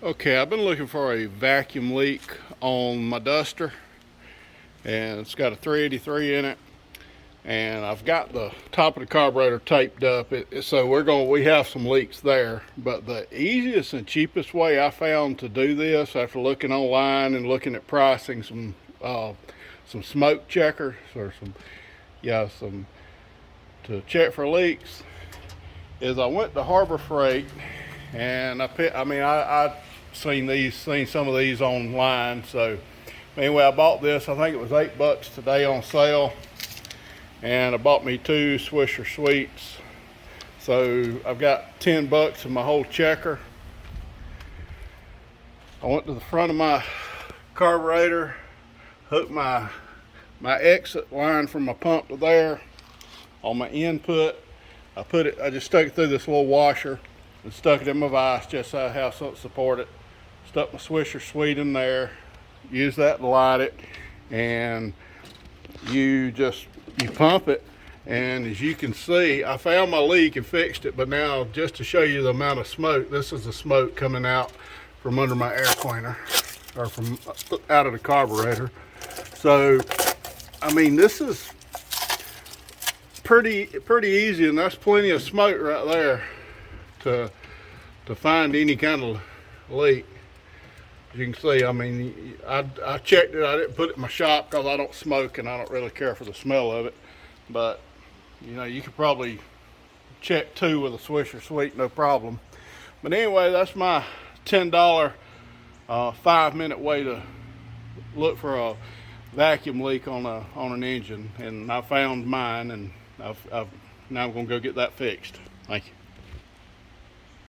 Okay, I've been looking for a vacuum leak on my Duster, and it's got a 383 in it, and I've got the top of the carburetor taped up. So we have some leaks there. But the easiest and cheapest way I found to do this, after looking online and looking at pricing, some smoke checkers or some to check for leaks, is I went to Harbor Freight and I seen some of these online. So anyway, I bought this. I think it was $8 today on sale, and I bought me 2 Swisher Sweets. So I've got $10 in my whole checker. I went to the front of my carburetor, hooked my exit line from my pump to there. On my input, I just stuck it through this little washer and stuck it in my vise just so I have something to support it. Stuck my Swisher Sweet in there, used that to light it, and you pump it. And as you can see, I found my leak and fixed it. But now, just to show you the amount of smoke, this is the smoke coming out from under my air cleaner, or from out of the carburetor. So I mean, this is pretty easy, and that's plenty of smoke right there to find any kind of leak. As you can see, I mean, I checked it. I didn't put it in my shop because I don't smoke and I don't really care for the smell of it. But you know, you could probably check 2 with a Swisher Sweet, no problem. But anyway, that's my $10 5-minute way to look for a vacuum leak on an engine, and I found mine, and now I'm gonna go get that fixed. Thank you.